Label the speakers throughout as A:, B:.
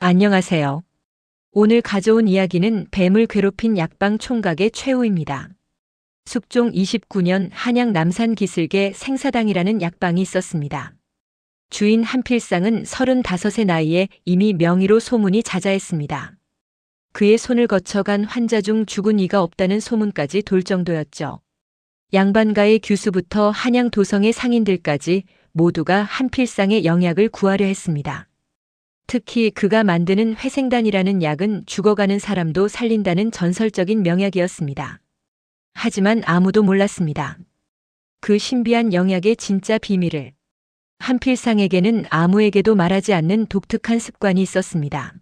A: 안녕하세요. 오늘 가져온 이야기는 뱀을 괴롭힌 약방 총각의 최후입니다. 숙종 29년 한양 남산 기슭에 생사당이라는 약방이 있었습니다. 주인 한필상은 35의 나이에 이미 명의로 소문이 자자했습니다. 그의 손을 거쳐간 환자 중 죽은 이가 없다는 소문까지 돌 정도였죠. 양반가의 규수부터 한양 도성의 상인들까지 모두가 한필상의 영약을 구하려 했습니다. 특히 그가 만드는 회생단이라는 약은 죽어가는 사람도 살린다는 전설적인 명약이었습니다. 하지만 아무도 몰랐습니다. 그 신비한 영약의 진짜 비밀을. 한필상에게는 아무에게도 말하지 않는 독특한 습관이 있었습니다.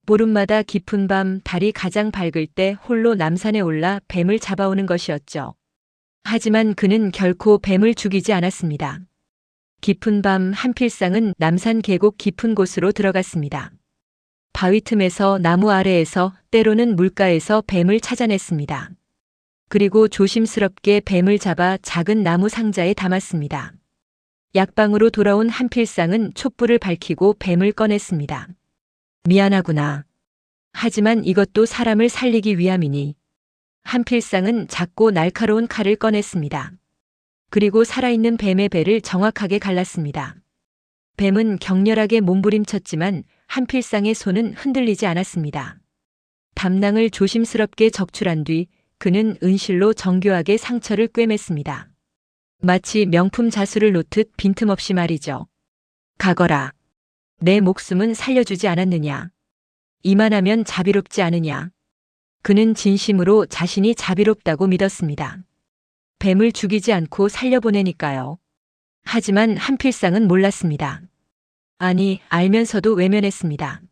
A: 보름마다 깊은 밤 달이 가장 밝을 때 홀로 남산에 올라 뱀을 잡아오는 것이었죠. 하지만 그는 결코 뱀을 죽이지 않았습니다. 깊은 밤 한필상은 남산 계곡 깊은 곳으로 들어갔습니다. 바위 틈에서 나무 아래에서 때로는 물가에서 뱀을 찾아냈습니다. 그리고 조심스럽게 뱀을 잡아 작은 나무 상자에 담았습니다. 약방으로 돌아온 한필상은 촛불을 밝히고 뱀을 꺼냈습니다. 미안하구나. 하지만 이것도 사람을 살리기 위함이니. 한필상은 작고 날카로운 칼을 꺼냈습니다. 그리고 살아있는 뱀의 배를 정확하게 갈랐습니다. 뱀은 격렬하게 몸부림쳤지만 한필상의 손은 흔들리지 않았습니다. 담낭을 조심스럽게 적출한 뒤 그는 은실로 정교하게 상처를 꿰맸습니다. 마치 명품 자수를 놓듯 빈틈없이 말이죠. 가거라. 내 목숨은 살려주지 않았느냐. 이만하면 자비롭지 않으냐. 그는 진심으로 자신이 자비롭다고 믿었습니다. 뱀을 죽이지 않고 살려보내니까요. 하지만 한필상은 몰랐습니다. 아니, 알면서도 외면했습니다.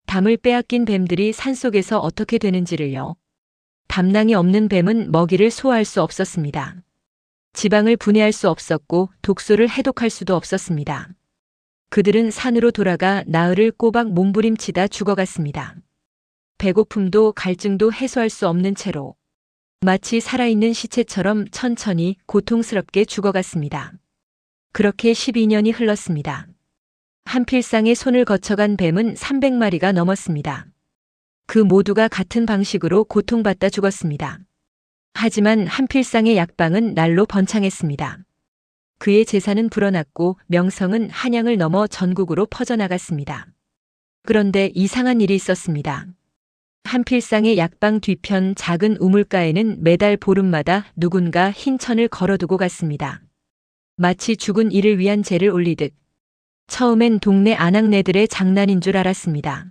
A: 담을 빼앗긴 뱀들이 산속에서 어떻게 되는지를요. 담낭이 없는 뱀은 먹이를 소화할 수 없었습니다. 지방을 분해할 수 없었고 독소를 해독할 수도 없었습니다. 그들은 산으로 돌아가 나흘을 꼬박 몸부림치다 죽어갔습니다. 배고픔도 갈증도 해소할 수 없는 채로 마치 살아있는 시체처럼 천천히 고통스럽게 죽어갔습니다. 그렇게 12년이 흘렀습니다. 한필상의 손을 거쳐간 뱀은 300마리가 넘었습니다. 그 모두가 같은 방식으로 고통받다 죽었습니다. 하지만 한필상의 약방은 날로 번창했습니다. 그의 재산은 불어났고 명성은 한양을 넘어 전국으로 퍼져나갔습니다. 그런데 이상한 일이 있었습니다. 한필상의 약방 뒤편 작은 우물가에는 매달 보름마다 누군가 흰 천을 걸어두고 갔습니다. 마치 죽은 이를 위한 제를 올리듯. 처음엔 동네 아낙네들의 장난인 줄 알았습니다.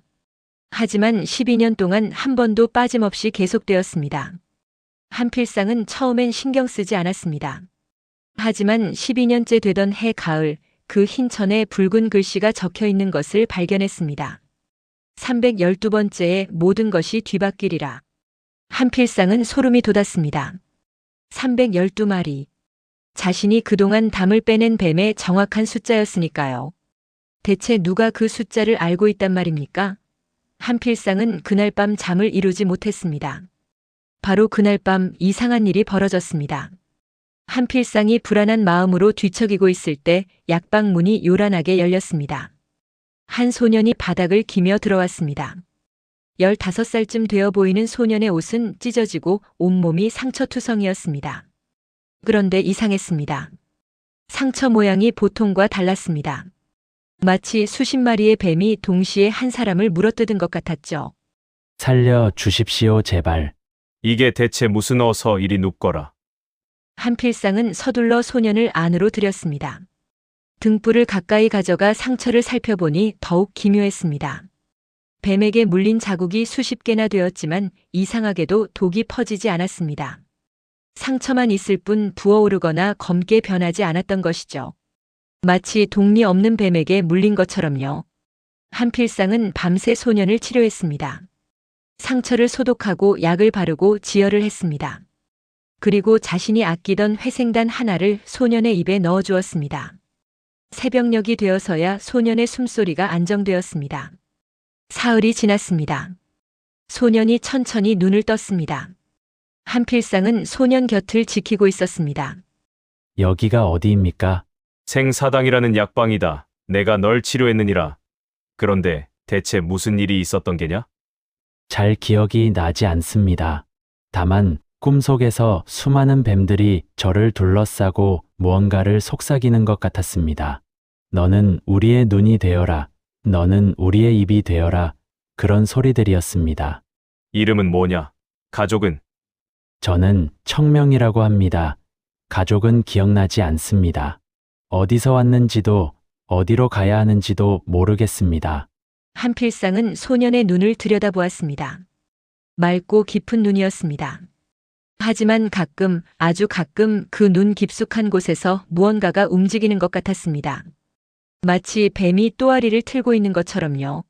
A: 하지만 12년 동안 한 번도 빠짐없이 계속되었습니다. 한필상은 처음엔 신경 쓰지 않았습니다. 하지만 12년째 되던 해 가을 그 흰 천에 붉은 글씨가 적혀 있는 것을 발견했습니다. 312번째에 모든 것이 뒤바뀌리라. 한필상은 소름이 돋았습니다. 312마리. 자신이 그동안 담을 빼낸 뱀의 정확한 숫자였으니까요. 대체 누가 그 숫자를 알고 있단 말입니까? 한필상은 그날 밤 잠을 이루지 못했습니다. 바로 그날 밤 이상한 일이 벌어졌습니다. 한필상이 불안한 마음으로 뒤척이고 있을 때 약방 문이 요란하게 열렸습니다. 한 소년이 바닥을 기며 들어왔습니다. 15살쯤 되어 보이는 소년의 옷은 찢어지고 온몸이 상처투성이었습니다. 그런데 이상했습니다. 상처 모양이 보통과 달랐습니다. 마치 수십 마리의 뱀이 동시에 한 사람을 물어뜯은 것 같았죠.
B: 살려 주십시오, 제발.
C: 이게 대체 무슨 어서 이리 눕거라.
A: 한필상은 서둘러 소년을 안으로 들였습니다. 등불을 가까이 가져가 상처를 살펴보니 더욱 기묘했습니다. 뱀에게 물린 자국이 수십 개나 되었지만 이상하게도 독이 퍼지지 않았습니다. 상처만 있을 뿐 부어오르거나 검게 변하지 않았던 것이죠. 마치 독리 없는 뱀에게 물린 것처럼요. 한필상은 밤새 소년을 치료했습니다. 상처를 소독하고 약을 바르고 지혈을 했습니다. 그리고 자신이 아끼던 회생단 하나를 소년의 입에 넣어주었습니다. 새벽녘이 되어서야 소년의 숨소리가 안정되었습니다. 사흘이 지났습니다. 소년이 천천히 눈을 떴습니다. 한필상은 소년 곁을 지키고 있었습니다.
B: 여기가 어디입니까?
C: 생사당이라는 약방이다. 내가 널 치료했느니라. 그런데 대체 무슨 일이 있었던 게냐?
B: 잘 기억이 나지 않습니다. 다만 꿈속에서 수많은 뱀들이 저를 둘러싸고 무언가를 속삭이는 것 같았습니다. 너는 우리의 눈이 되어라. 너는 우리의 입이 되어라. 그런 소리들이었습니다.
C: 이름은 뭐냐? 가족은?
B: 저는 청명이라고 합니다. 가족은 기억나지 않습니다. 어디서 왔는지도 어디로 가야 하는지도 모르겠습니다.
A: 한필상은 소년의 눈을 들여다보았습니다. 맑고 깊은 눈이었습니다. 하지만 가끔, 아주 가끔 그 눈 깊숙한 곳에서 무언가가 움직이는 것 같았습니다. 마치 뱀이 또아리를 틀고 있는 것처럼요.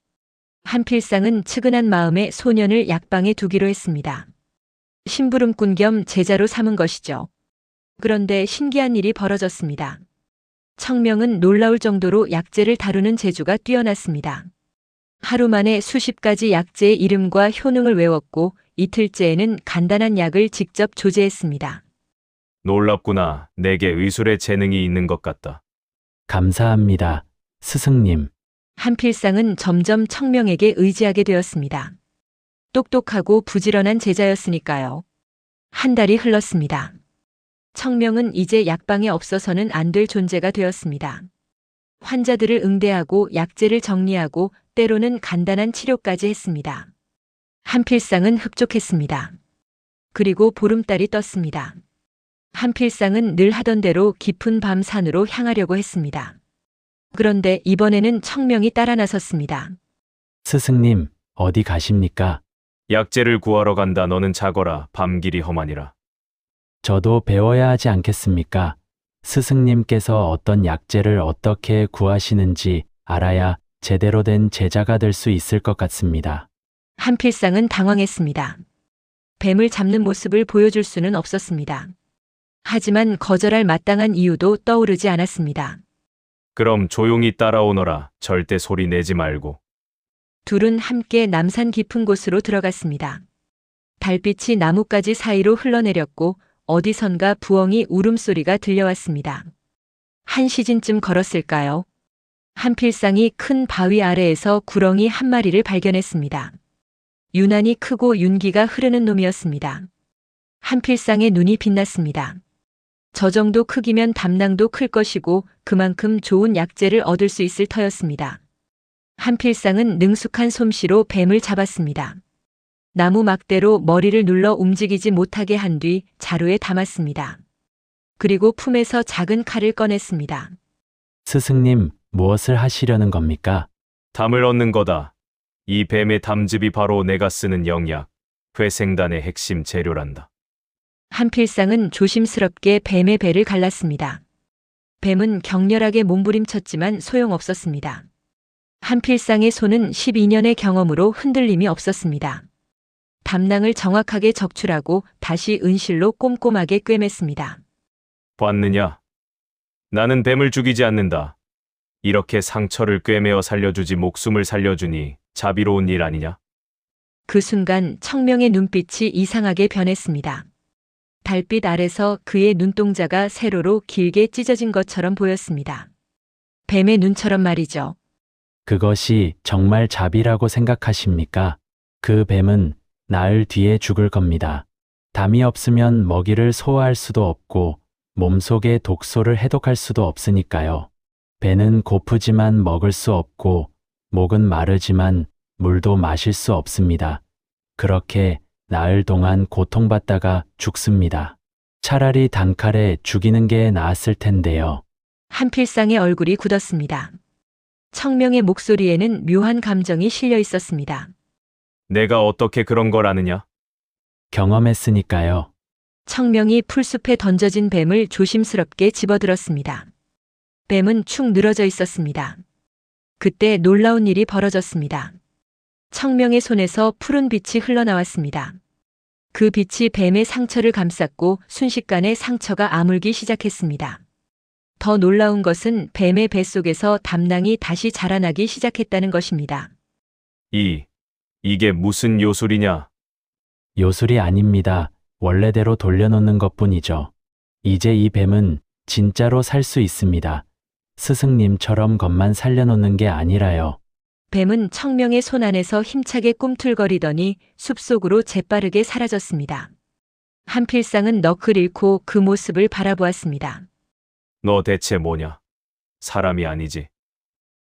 A: 한필상은 측은한 마음에 소년을 약방에 두기로 했습니다. 심부름꾼 겸 제자로 삼은 것이죠. 그런데 신기한 일이 벌어졌습니다. 청명은 놀라울 정도로 약재를 다루는 재주가 뛰어났습니다. 하루 만에 수십 가지 약재의 이름과 효능을 외웠고 이틀째에는 간단한 약을 직접 조제했습니다.
C: 놀랍구나. 내게 의술의 재능이 있는 것 같다.
B: 감사합니다. 스승님.
A: 한필상은 점점 청명에게 의지하게 되었습니다. 똑똑하고 부지런한 제자였으니까요. 한 달이 흘렀습니다. 청명은 이제 약방에 없어서는 안 될 존재가 되었습니다. 환자들을 응대하고 약재를 정리하고 때로는 간단한 치료까지 했습니다. 한필상은 흡족했습니다. 그리고 보름달이 떴습니다. 한필상은 늘 하던 대로 깊은 밤 산으로 향하려고 했습니다. 그런데 이번에는 청명이 따라 나섰습니다.
B: 스승님, 어디 가십니까?
C: 약재를 구하러 간다. 너는 자거라. 밤길이 험하니라.
B: 저도 배워야 하지 않겠습니까? 스승님께서 어떤 약재를 어떻게 구하시는지 알아야 제대로 된 제자가 될 수 있을 것 같습니다.
A: 한필상은 당황했습니다. 뱀을 잡는 모습을 보여줄 수는 없었습니다. 하지만 거절할 마땅한 이유도 떠오르지 않았습니다.
C: 그럼 조용히 따라오너라. 절대 소리 내지 말고.
A: 둘은 함께 남산 깊은 곳으로 들어갔습니다. 달빛이 나뭇가지 사이로 흘러내렸고 어디선가 부엉이 울음소리가 들려왔습니다. 한 시즌쯤 걸었을까요? 한필상이 큰 바위 아래에서 구렁이 한 마리를 발견했습니다. 유난히 크고 윤기가 흐르는 놈이었습니다. 한필상의 눈이 빛났습니다. 저 정도 크기면 담낭도 클 것이고 그만큼 좋은 약재를 얻을 수 있을 터였습니다. 한필상은 능숙한 솜씨로 뱀을 잡았습니다. 나무 막대로 머리를 눌러 움직이지 못하게 한 뒤 자루에 담았습니다. 그리고 품에서 작은 칼을 꺼냈습니다.
B: 스승님, 무엇을 하시려는 겁니까?
C: 담을 얻는 거다. 이 뱀의 담즙이 바로 내가 쓰는 영약, 회생단의 핵심 재료란다.
A: 한필상은 조심스럽게 뱀의 배를 갈랐습니다. 뱀은 격렬하게 몸부림쳤지만 소용없었습니다. 한필상의 손은 12년의 경험으로 흔들림이 없었습니다. 담낭을 정확하게 적출하고 다시 은실로 꼼꼼하게 꿰맸습니다.
C: 봤느냐? 나는 뱀을 죽이지 않는다. 이렇게 상처를 꿰매어 살려주지 목숨을 살려주니 자비로운 일 아니냐?
A: 그 순간 청명의 눈빛이 이상하게 변했습니다. 달빛 아래서 그의 눈동자가 세로로 길게 찢어진 것처럼 보였습니다. 뱀의 눈처럼 말이죠.
B: 그것이 정말 자비라고 생각하십니까? 그 뱀은 나흘 뒤에 죽을 겁니다. 담이 없으면 먹이를 소화할 수도 없고 몸속에 독소를 해독할 수도 없으니까요. 배는 고프지만 먹을 수 없고 목은 마르지만 물도 마실 수 없습니다. 그렇게 나흘 동안 고통받다가 죽습니다. 차라리 단칼에 죽이는 게 나았을 텐데요.
A: 한필상의 얼굴이 굳었습니다. 청명의 목소리에는 묘한 감정이 실려 있었습니다.
C: 내가 어떻게 그런 걸 아느냐?
B: 경험했으니까요.
A: 청명이 풀숲에 던져진 뱀을 조심스럽게 집어들었습니다. 뱀은 축 늘어져 있었습니다. 그때 놀라운 일이 벌어졌습니다. 청명의 손에서 푸른 빛이 흘러나왔습니다. 그 빛이 뱀의 상처를 감쌌고 순식간에 상처가 아물기 시작했습니다. 더 놀라운 것은 뱀의 뱃속에서 담낭이 다시 자라나기 시작했다는 것입니다.
C: 이게 무슨 요술이냐?
B: 요술이 아닙니다. 원래대로 돌려놓는 것뿐이죠. 이제 이 뱀은 진짜로 살 수 있습니다. 스승님처럼 겉만 살려놓는 게 아니라요.
A: 뱀은 청명의 손 안에서 힘차게 꿈틀거리더니 숲속으로 재빠르게 사라졌습니다. 한필상은 넋을 잃고 그 모습을 바라보았습니다.
C: 너 대체 뭐냐? 사람이 아니지.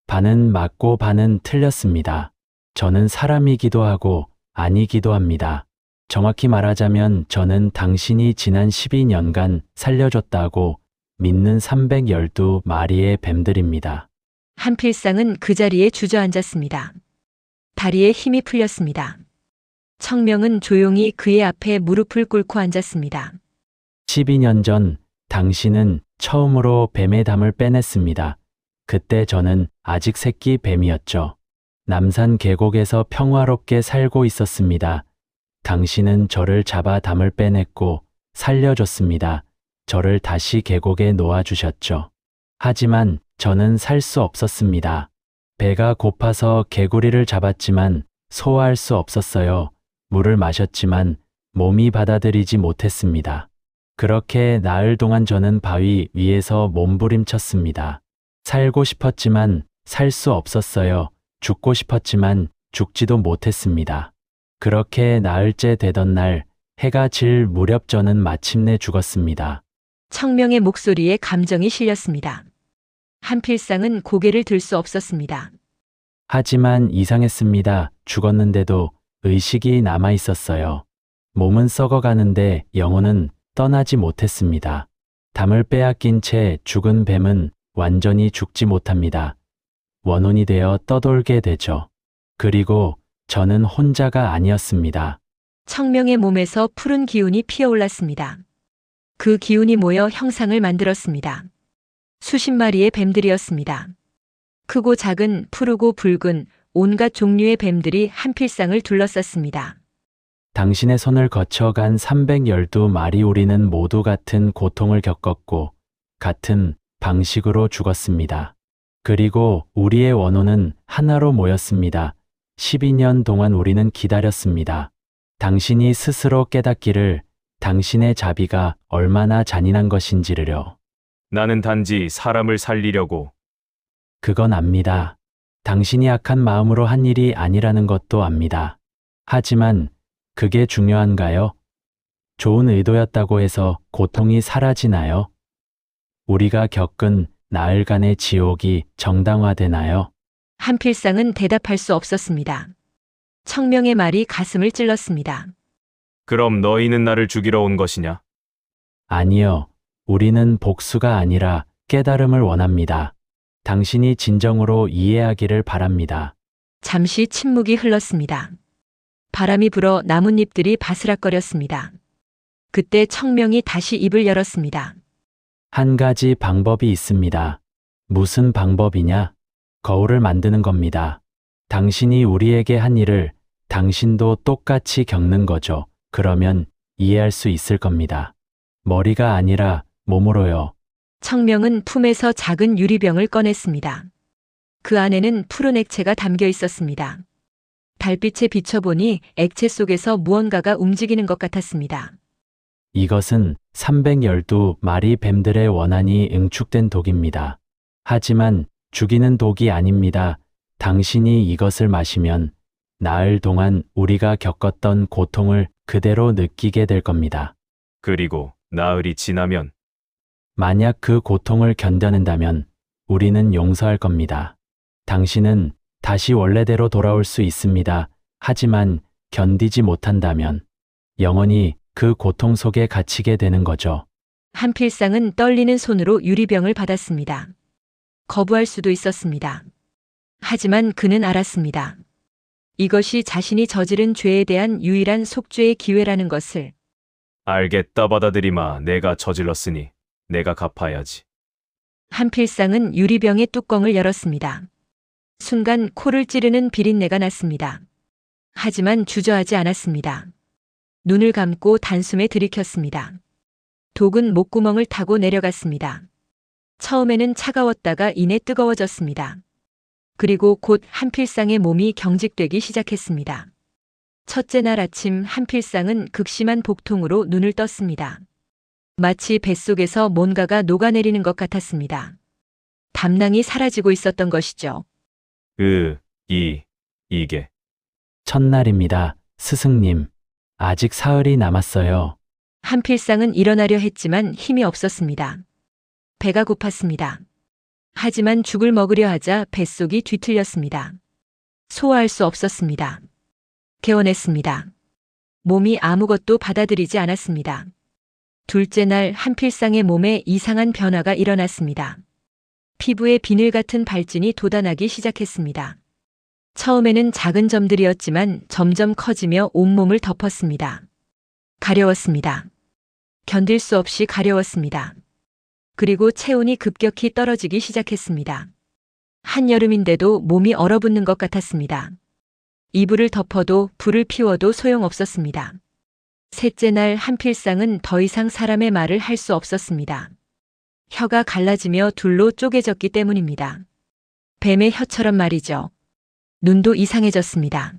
B: 반은 맞고 반은 틀렸습니다. 저는 사람이기도 하고 아니기도 합니다. 정확히 말하자면 저는 당신이 지난 12년간 살려줬다고 믿는 312마리의 뱀들입니다.
A: 한필상은 그 자리에 주저앉았습니다. 다리에 힘이 풀렸습니다. 청명은 조용히 그의 앞에 무릎을 꿇고 앉았습니다.
B: 12년 전 당신은 처음으로 뱀의 담을 빼냈습니다. 그때 저는 아직 새끼 뱀이었죠. 남산 계곡에서 평화롭게 살고 있었습니다. 당신은 저를 잡아 담을 빼냈고 살려줬습니다. 저를 다시 계곡에 놓아주셨죠. 하지만 저는 살 수 없었습니다. 배가 고파서 개구리를 잡았지만 소화할 수 없었어요. 물을 마셨지만 몸이 받아들이지 못했습니다. 그렇게 나흘 동안 저는 바위 위에서 몸부림쳤습니다. 살고 싶었지만 살 수 없었어요. 죽고 싶었지만 죽지도 못했습니다. 그렇게 나흘째 되던 날 해가 질 무렵 저는 마침내 죽었습니다.
A: 청명의 목소리에 감정이 실렸습니다. 한필상은 고개를 들 수 없었습니다.
B: 하지만 이상했습니다. 죽었는데도 의식이 남아 있었어요. 몸은 썩어가는데 영혼은 떠나지 못했습니다. 담을 빼앗긴 채 죽은 뱀은 완전히 죽지 못합니다. 원혼이 되어 떠돌게 되죠. 그리고 저는 혼자가 아니었습니다.
A: 청명의 몸에서 푸른 기운이 피어올랐습니다. 그 기운이 모여 형상을 만들었습니다. 수십 마리의 뱀들이었습니다. 크고 작은 푸르고 붉은 온갖 종류의 뱀들이 한필상을 둘러쌌습니다.
B: 당신의 손을 거쳐간 312마리 우리는 모두 같은 고통을 겪었고 같은 방식으로 죽었습니다. 그리고 우리의 원혼은 하나로 모였습니다. 12년 동안 우리는 기다렸습니다. 당신이 스스로 깨닫기를 당신의 자비가 얼마나 잔인한 것인지를요.
C: 나는 단지 사람을 살리려고.
B: 그건 압니다. 당신이 악한 마음으로 한 일이 아니라는 것도 압니다. 하지만 그게 중요한가요? 좋은 의도였다고 해서 고통이 사라지나요? 우리가 겪은 나흘간의 지옥이 정당화되나요?
A: 한필상은 대답할 수 없었습니다. 청명의 말이 가슴을 찔렀습니다.
C: 그럼 너희는 나를 죽이러 온 것이냐?
B: 아니요. 우리는 복수가 아니라 깨달음을 원합니다. 당신이 진정으로 이해하기를 바랍니다.
A: 잠시 침묵이 흘렀습니다. 바람이 불어 나뭇잎들이 바스락거렸습니다. 그때 청명이 다시 입을 열었습니다.
B: 한 가지 방법이 있습니다. 무슨 방법이냐? 거울을 만드는 겁니다. 당신이 우리에게 한 일을 당신도 똑같이 겪는 거죠. 그러면 이해할 수 있을 겁니다. 머리가 아니라 몸으로요.
A: 청명은 품에서 작은 유리병을 꺼냈습니다. 그 안에는 푸른 액체가 담겨 있었습니다. 달빛에 비춰보니 액체 속에서 무언가가 움직이는 것 같았습니다.
B: 이것은 312마리 뱀들의 원한이 응축된 독입니다. 하지만 죽이는 독이 아닙니다. 당신이 이것을 마시면 나흘 동안 우리가 겪었던 고통을 그대로 느끼게 될 겁니다.
C: 그리고 나흘이 지나면
B: 만약 그 고통을 견뎌낸다면 우리는 용서할 겁니다. 당신은 다시 원래대로 돌아올 수 있습니다. 하지만 견디지 못한다면 영원히 그 고통 속에 갇히게 되는 거죠.
A: 한필상은 떨리는 손으로 유리병을 받았습니다. 거부할 수도 있었습니다. 하지만 그는 알았습니다. 이것이 자신이 저지른 죄에 대한 유일한 속죄의 기회라는 것을.
C: 알겠다 받아들이마. 내가 저질렀으니 내가 갚아야지.
A: 한필상은 유리병의 뚜껑을 열었습니다. 순간 코를 찌르는 비린내가 났습니다. 하지만 주저하지 않았습니다. 눈을 감고 단숨에 들이켰습니다. 독은 목구멍을 타고 내려갔습니다. 처음에는 차가웠다가 이내 뜨거워졌습니다. 그리고 곧 한필상의 몸이 경직되기 시작했습니다. 첫째 날 아침 한필상은 극심한 복통으로 눈을 떴습니다. 마치 뱃속에서 뭔가가 녹아내리는 것 같았습니다. 담낭이 사라지고 있었던 것이죠.
C: 이게
B: 첫날입니다. 스승님. 아직 사흘이 남았어요.
A: 한필상은 일어나려 했지만 힘이 없었습니다. 배가 고팠습니다. 하지만 죽을 먹으려 하자 뱃속이 뒤틀렸습니다. 소화할 수 없었습니다. 개원했습니다. 몸이 아무것도 받아들이지 않았습니다. 둘째 날 한필상의 몸에 이상한 변화가 일어났습니다. 피부에 비늘 같은 발진이 돋아나기 시작했습니다. 처음에는 작은 점들이었지만 점점 커지며 온몸을 덮었습니다. 가려웠습니다. 견딜 수 없이 가려웠습니다. 그리고 체온이 급격히 떨어지기 시작했습니다. 한여름인데도 몸이 얼어붙는 것 같았습니다. 이불을 덮어도 불을 피워도 소용없었습니다. 셋째 날 한필상은 더 이상 사람의 말을 할 수 없었습니다. 혀가 갈라지며 둘로 쪼개졌기 때문입니다. 뱀의 혀처럼 말이죠. 눈도 이상해졌습니다.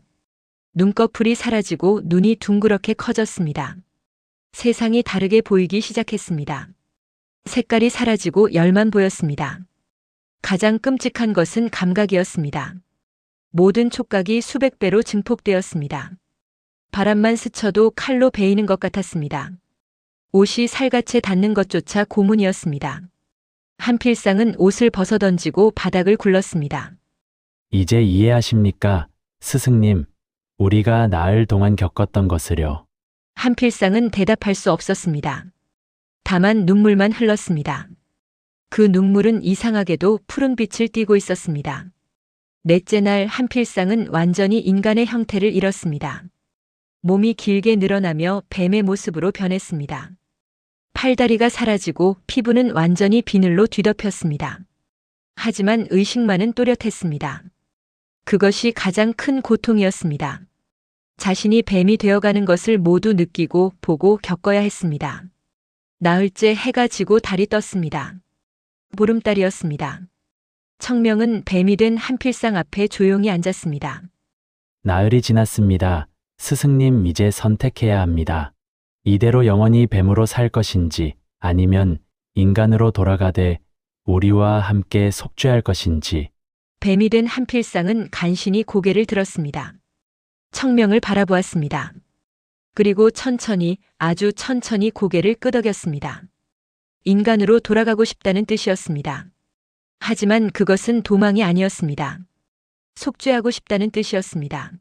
A: 눈꺼풀이 사라지고 눈이 둥그렇게 커졌습니다. 세상이 다르게 보이기 시작했습니다. 색깔이 사라지고 열만 보였습니다. 가장 끔찍한 것은 감각이었습니다. 모든 촉각이 수백 배로 증폭되었습니다. 바람만 스쳐도 칼로 베이는 것 같았습니다. 옷이 살갗에 닿는 것조차 고문이었습니다. 한필상은 옷을 벗어던지고 바닥을 굴렀습니다.
B: 이제 이해하십니까? 스승님, 우리가 나흘 동안 겪었던 것을요.
A: 한필상은 대답할 수 없었습니다. 다만 눈물만 흘렀습니다. 그 눈물은 이상하게도 푸른 빛을 띠고 있었습니다. 넷째 날 한필상은 완전히 인간의 형태를 잃었습니다. 몸이 길게 늘어나며 뱀의 모습으로 변했습니다. 팔다리가 사라지고 피부는 완전히 비늘로 뒤덮였습니다. 하지만 의식만은 또렷했습니다. 그것이 가장 큰 고통이었습니다. 자신이 뱀이 되어가는 것을 모두 느끼고 보고 겪어야 했습니다. 나흘째 해가 지고 달이 떴습니다. 보름달이었습니다. 청명은 뱀이 된 한필상 앞에 조용히 앉았습니다.
B: 나흘이 지났습니다. 스승님, 이제 선택해야 합니다. 이대로 영원히 뱀으로 살 것인지 아니면 인간으로 돌아가되 우리와 함께 속죄할 것인지.
A: 뱀이 된 한필상은 간신히 고개를 들었습니다. 청명을 바라보았습니다. 그리고 천천히, 아주 천천히 고개를 끄덕였습니다. 인간으로 돌아가고 싶다는 뜻이었습니다. 하지만 그것은 도망이 아니었습니다. 속죄하고 싶다는 뜻이었습니다.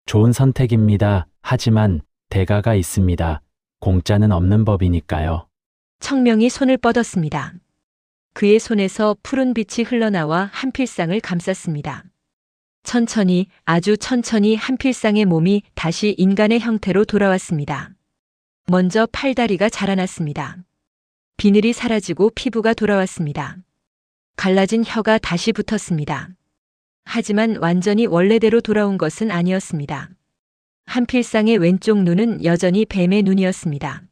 B: 좋은 선택입니다. 하지만 대가가 있습니다. 공짜는 없는 법이니까요.
A: 청명이 손을 뻗었습니다. 그의 손에서 푸른 빛이 흘러나와 한필상을 감쌌습니다. 천천히, 아주 천천히 한필상의 몸이 다시 인간의 형태로 돌아왔습니다. 먼저 팔다리가 자라났습니다. 비늘이 사라지고 피부가 돌아왔습니다. 갈라진 혀가 다시 붙었습니다. 하지만 완전히 원래대로 돌아온 것은 아니었습니다. 한필상의 왼쪽 눈은 여전히 뱀의 눈이었습니다.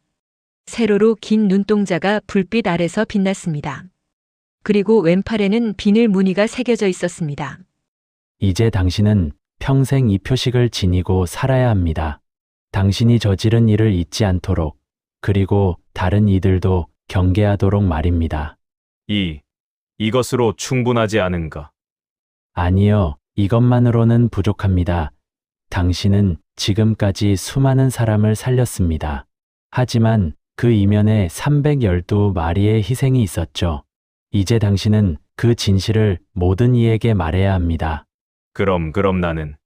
A: 세로로 긴 눈동자가 불빛 아래서 빛났습니다. 그리고 왼팔에는 비늘 무늬가 새겨져 있었습니다.
B: 이제 당신은 평생 이 표식을 지니고 살아야 합니다. 당신이 저지른 일을 잊지 않도록, 그리고 다른 이들도 경계하도록 말입니다.
C: 이것으로 충분하지 않은가?
B: 아니요, 이것만으로는 부족합니다. 당신은 지금까지 수많은 사람을 살렸습니다. 하지만 그 이면에 312마리의 희생이 있었죠. 이제 당신은 그 진실을 모든 이에게 말해야 합니다.
C: 그럼 나는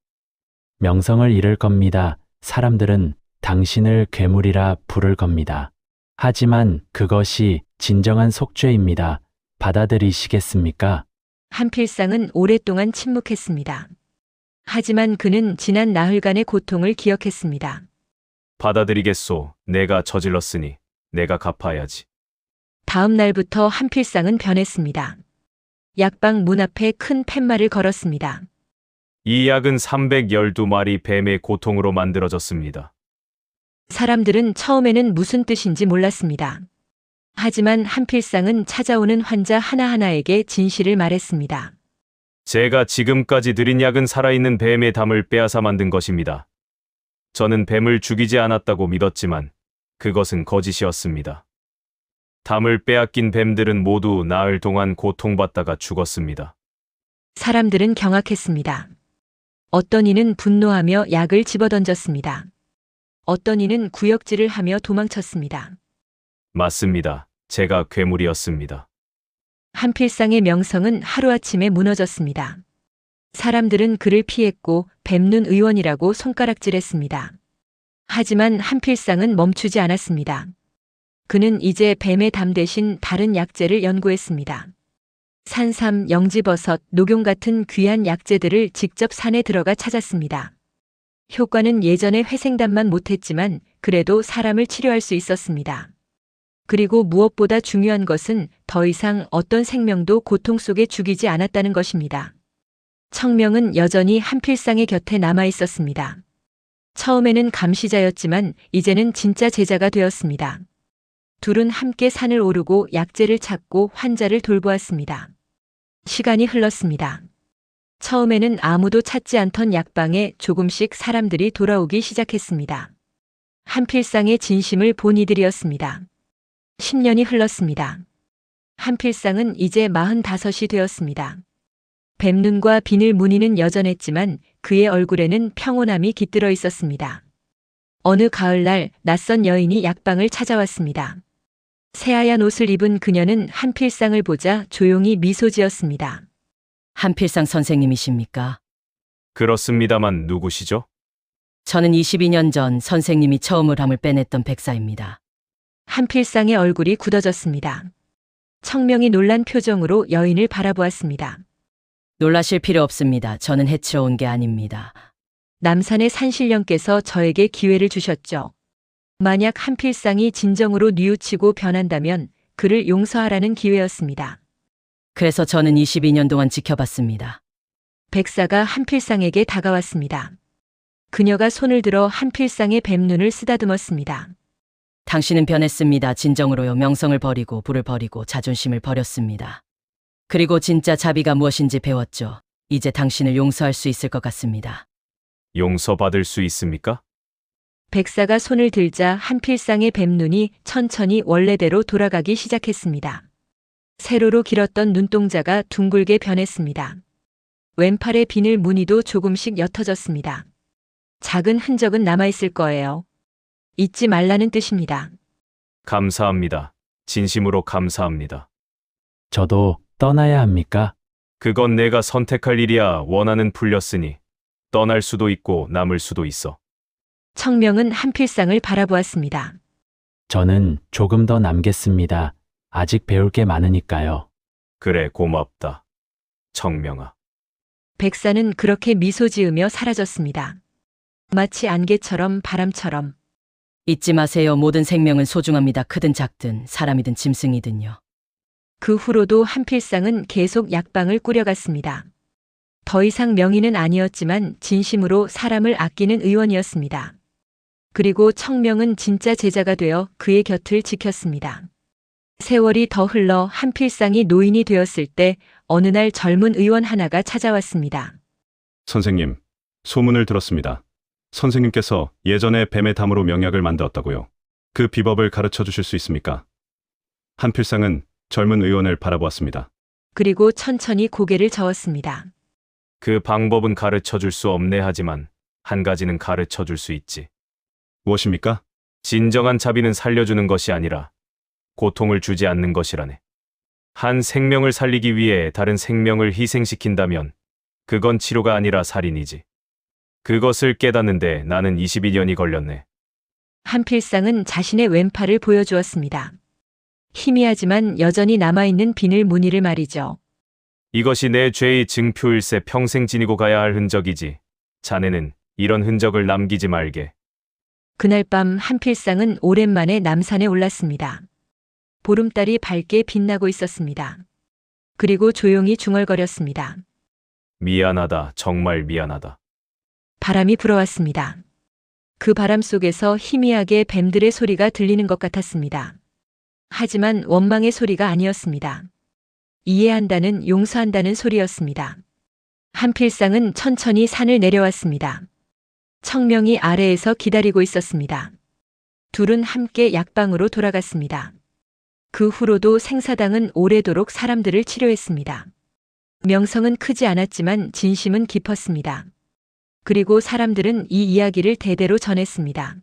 B: 명성을 잃을 겁니다. 사람들은 당신을 괴물이라 부를 겁니다. 하지만 그것이 진정한 속죄입니다. 받아들이시겠습니까?
A: 한필상은 오랫동안 침묵했습니다. 하지만 그는 지난 나흘간의 고통을 기억했습니다.
C: 받아들이겠소. 내가 저질렀으니 내가 갚아야지.
A: 다음 날부터 한필상은 변했습니다. 약방 문 앞에 큰 팻말을 걸었습니다.
C: 이 약은 312마리 뱀의 고통으로 만들어졌습니다.
A: 사람들은 처음에는 무슨 뜻인지 몰랐습니다. 하지만 한필상은 찾아오는 환자 하나하나에게 진실을 말했습니다.
C: 제가 지금까지 드린 약은 살아있는 뱀의 담을 빼앗아 만든 것입니다. 저는 뱀을 죽이지 않았다고 믿었지만 그것은 거짓이었습니다. 담을 빼앗긴 뱀들은 모두 나흘 동안 고통받다가 죽었습니다.
A: 사람들은 경악했습니다. 어떤 이는 분노하며 약을 집어던졌습니다. 어떤 이는 구역질을 하며 도망쳤습니다.
C: 맞습니다. 제가 괴물이었습니다.
A: 한필상의 명성은 하루아침에 무너졌습니다. 사람들은 그를 피했고 뱀눈 의원이라고 손가락질했습니다. 하지만 한필상은 멈추지 않았습니다. 그는 이제 뱀의 담 대신 다른 약재를 연구했습니다. 산삼, 영지버섯, 녹용 같은 귀한 약재들을 직접 산에 들어가 찾았습니다. 효과는 예전에 회생담만 못했지만 그래도 사람을 치료할 수 있었습니다. 그리고 무엇보다 중요한 것은 더 이상 어떤 생명도 고통 속에 죽이지 않았다는 것입니다. 청명은 여전히 한필상의 곁에 남아 있었습니다. 처음에는 감시자였지만 이제는 진짜 제자가 되었습니다. 둘은 함께 산을 오르고 약재를 찾고 환자를 돌보았습니다. 시간이 흘렀습니다. 처음에는 아무도 찾지 않던 약방에 조금씩 사람들이 돌아오기 시작했습니다. 한필상의 진심을 본 이들이었습니다. 10년이 흘렀습니다. 한필상은 이제 45이 되었습니다. 뱀눈과 비늘 무늬는 여전했지만 그의 얼굴에는 평온함이 깃들어 있었습니다. 어느 가을날 낯선 여인이 약방을 찾아왔습니다. 새하얀 옷을 입은 그녀는 한필상을 보자 조용히 미소 지었습니다.
D: 한필상 선생님이십니까?
C: 그렇습니다만 누구시죠?
D: 저는 22년 전 선생님이 처음으로 함을 빼냈던 백사입니다.
A: 한필상의 얼굴이 굳어졌습니다. 청명이 놀란 표정으로 여인을 바라보았습니다.
D: 놀라실 필요 없습니다. 저는 해치러 온 게 아닙니다.
A: 남산의 산신령께서 저에게 기회를 주셨죠. 만약 한필상이 진정으로 뉘우치고 변한다면 그를 용서하라는 기회였습니다.
D: 그래서 저는 22년 동안 지켜봤습니다.
A: 백사가 한필상에게 다가왔습니다. 그녀가 손을 들어 한필상의 뱀눈을 쓰다듬었습니다.
D: 당신은 변했습니다. 진정으로요. 명성을 버리고 부를 버리고 자존심을 버렸습니다. 그리고 진짜 자비가 무엇인지 배웠죠. 이제 당신을 용서할 수 있을 것 같습니다.
C: 용서받을 수 있습니까?
A: 백사가 손을 들자 한필상의 뱀눈이 천천히 원래대로 돌아가기 시작했습니다. 세로로 길었던 눈동자가 둥글게 변했습니다. 왼팔의 비늘 무늬도 조금씩 옅어졌습니다. 작은 흔적은 남아있을 거예요. 잊지 말라는 뜻입니다.
C: 감사합니다. 진심으로 감사합니다.
B: 저도 떠나야 합니까?
C: 그건 내가 선택할 일이야. 원하는 풀렸으니 떠날 수도 있고 남을 수도 있어.
A: 청명은 한필상을 바라보았습니다.
B: 저는 조금 더 남겠습니다. 아직 배울 게 많으니까요.
C: 그래, 고맙다. 청명아.
A: 백사는 그렇게 미소 지으며 사라졌습니다. 마치 안개처럼 바람처럼.
D: 잊지 마세요. 모든 생명은 소중합니다. 크든 작든 사람이든 짐승이든요.
A: 그 후로도 한필상은 계속 약방을 꾸려갔습니다. 더 이상 명의는 아니었지만 진심으로 사람을 아끼는 의원이었습니다. 그리고 청명은 진짜 제자가 되어 그의 곁을 지켰습니다. 세월이 더 흘러 한필상이 노인이 되었을 때 어느 날 젊은 의원 하나가 찾아왔습니다.
E: 선생님, 소문을 들었습니다. 선생님께서 예전에 뱀의 담으로 명약을 만들었다고요. 그 비법을 가르쳐 주실 수 있습니까? 한필상은 젊은 의원을 바라보았습니다.
A: 그리고 천천히 고개를 저었습니다.
C: 그 방법은 가르쳐 줄 수 없네. 하지만 한 가지는 가르쳐 줄 수 있지.
E: 무엇입니까?
C: 진정한 자비는 살려주는 것이 아니라 고통을 주지 않는 것이라네. 한 생명을 살리기 위해 다른 생명을 희생시킨다면 그건 치료가 아니라 살인이지. 그것을 깨닫는데 나는 22년이 걸렸네.
A: 한필상은 자신의 왼팔을 보여주었습니다. 희미하지만 여전히 남아있는 비늘 무늬를 말이죠.
C: 이것이 내 죄의 증표일세. 평생 지니고 가야 할 흔적이지. 자네는 이런 흔적을 남기지 말게.
A: 그날 밤 한필상은 오랜만에 남산에 올랐습니다. 보름달이 밝게 빛나고 있었습니다. 그리고 조용히 중얼거렸습니다.
C: 미안하다. 정말 미안하다.
A: 바람이 불어왔습니다. 그 바람 속에서 희미하게 뱀들의 소리가 들리는 것 같았습니다. 하지만 원망의 소리가 아니었습니다. 이해한다는, 용서한다는 소리였습니다. 한필상은 천천히 산을 내려왔습니다. 청명이 아래에서 기다리고 있었습니다. 둘은 함께 약방으로 돌아갔습니다. 그 후로도 생사당은 오래도록 사람들을 치료했습니다. 명성은 크지 않았지만 진심은 깊었습니다. 그리고 사람들은 이 이야기를 대대로 전했습니다.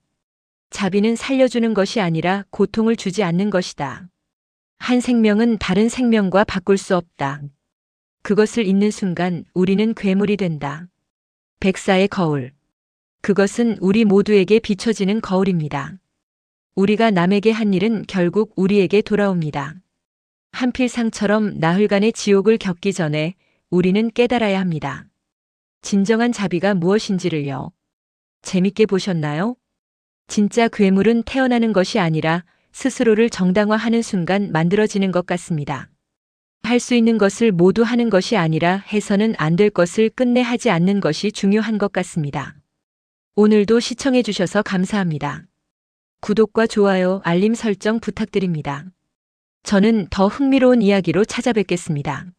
A: 자비는 살려주는 것이 아니라 고통을 주지 않는 것이다. 한 생명은 다른 생명과 바꿀 수 없다. 그것을 잊는 순간 우리는 괴물이 된다. 백사의 거울. 그것은 우리 모두에게 비춰지는 거울입니다. 우리가 남에게 한 일은 결국 우리에게 돌아옵니다. 한필상처럼 나흘간의 지옥을 겪기 전에 우리는 깨달아야 합니다. 진정한 자비가 무엇인지를요. 재밌게 보셨나요? 진짜 괴물은 태어나는 것이 아니라 스스로를 정당화하는 순간 만들어지는 것 같습니다. 할 수 있는 것을 모두 하는 것이 아니라 해서는 안 될 것을 끝내 하지 않는 것이 중요한 것 같습니다. 오늘도 시청해 주셔서 감사합니다. 구독과 좋아요, 알림 설정 부탁드립니다. 저는 더 흥미로운 이야기로 찾아뵙겠습니다.